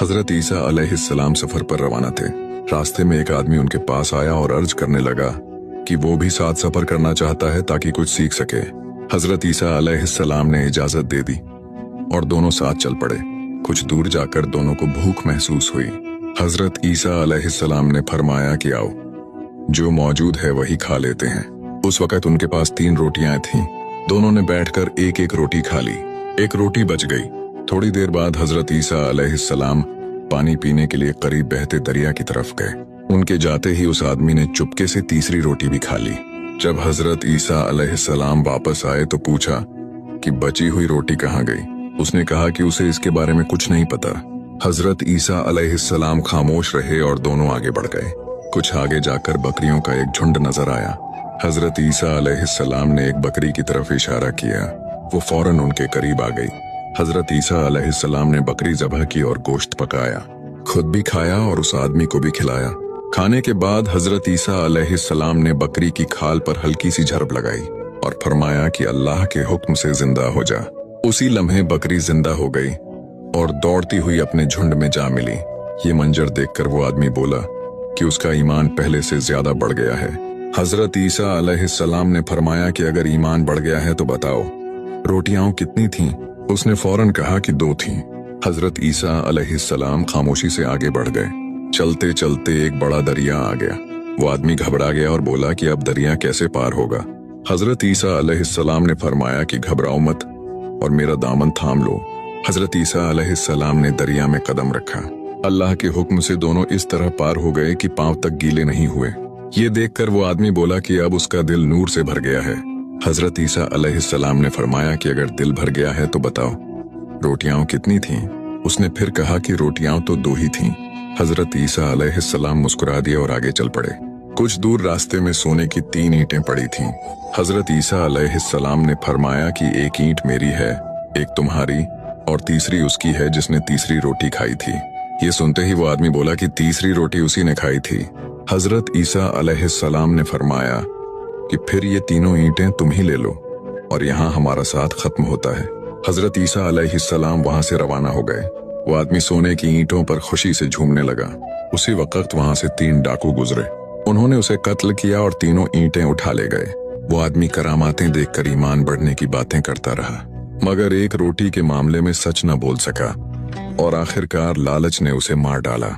हजरत ईसा अलैहिस्सलाम सफर पर रवाना थे। रास्ते में एक आदमी उनके पास आया और अर्ज करने लगा कि वो भी साथ सफर करना चाहता है ताकि कुछ सीख सके। हजरत ईसा अलैहिस्सलाम ने इजाजत दे दी और दोनों साथ चल पड़े। कुछ दूर जाकर दोनों को भूख महसूस हुई। हजरत ईसा अलैहिस्सलाम ने फरमाया कि आओ, जो मौजूद है वही खा लेते हैं। उस वक्त उनके पास 3 रोटियां थीं। दोनों ने बैठकर एक एक रोटी खा ली। एक रोटी बच गई। थोड़ी देर बाद हजरत ईसा अलैहिस्सलाम पानी पीने के लिए करीब बहते दरिया की तरफ गए। उनके जाते ही उस आदमी ने चुपके से तीसरी रोटी भी खा ली। जब हजरत ईसा अलैहिस्सलाम वापस आए तो पूछा कि बची हुई रोटी कहाँ गई। उसने कहा कि उसे इसके बारे में कुछ नहीं पता। हजरत ईसा अलैहिस्सलाम खामोश रहे और दोनों आगे बढ़ गए। कुछ आगे जाकर बकरियों का एक झुंड नजर आया। हजरत ईसा अलैहिस्सलाम ने एक बकरी की तरफ इशारा किया। वो फौरन उनके करीब आ गई। हजरत ईसा अलैहिस्सलाम ने बकरी ज़बह की और गोश्त पकाया, खुद भी खाया और उस आदमी को भी खिलाया। खाने के बाद हजरत ईसा अलैहिस्सलाम ने बकरी की खाल पर हल्की सी झड़प लगाई और फरमाया कि अल्लाह के हुक्म से जिंदा हो जा। उसी लम्हे बकरी जिंदा हो गई और दौड़ती हुई अपने झुंड में जा मिली। ये मंजर देखकर वो आदमी बोला कि उसका ईमान पहले से ज्यादा बढ़ गया है। हजरत ईसा अलैहिस्सलाम ने फरमाया कि अगर ईमान बढ़ गया है तो बताओ, रोटियां कितनी थीं? उसने फौरन कहा कि 2 थीं। हजरत ईसा अलैहिस्सलाम खामोशी से आगे बढ़ गए। चलते चलते एक बड़ा दरिया आ गया। वो आदमी घबरा गया और बोला कि अब दरिया कैसे पार होगा। हजरत ईसा अलैहिस्सलाम ने फरमाया कि घबराओ मत और मेरा दामन थाम लो। हजरत ईसा अलैहिस्सलाम ने दरिया में कदम रखा। अल्लाह के हुक्म से दोनों इस तरह पार हो गए कि पांव तक गीले नहीं हुए। ये देखकर वो आदमी बोला कि अब उसका दिल नूर से भर गया है। हजरत ईसा अलैहिस्सलाम ने फरमाया कि अगर दिल भर गया है तो बताओ, रोटियां कितनी थीं? उसने फिर कहा कि रोटियां तो 2 ही थीं। हजरत ईसा अलैहिस्सलाम मुस्कुरा दिए और आगे चल पड़े। कुछ दूर रास्ते में सोने की 3 ईंटें पड़ी थीं। हजरत ईसा अलैहिस्सलाम ने फरमाया कि एक ईंट मेरी है, एक तुम्हारी और तीसरी उसकी है जिसने तीसरी रोटी खाई थी। ये सुनते ही वो आदमी बोला कि तीसरी रोटी उसी ने खाई थी। हजरत ईसा अलैहिस्सलाम ने फरमाया कि फिर ये तीनों ईंटें तुम ही ले लो और यहाँ हमारा साथ खत्म होता है। हजरत ईसा अलैहिस्सलाम वहां से रवाना हो गए। वो आदमी सोने की ईंटों पर खुशी से झूमने लगा। उसी वक्त वहां से 3 डाकू गुजरे। उन्होंने उसे कत्ल किया और तीनों ईंटें उठा ले गए। वो आदमी करामातें देखकर ईमान बढ़ने की बातें करता रहा, मगर एक रोटी के मामले में सच न बोल सका और आखिरकार लालच ने उसे मार डाला।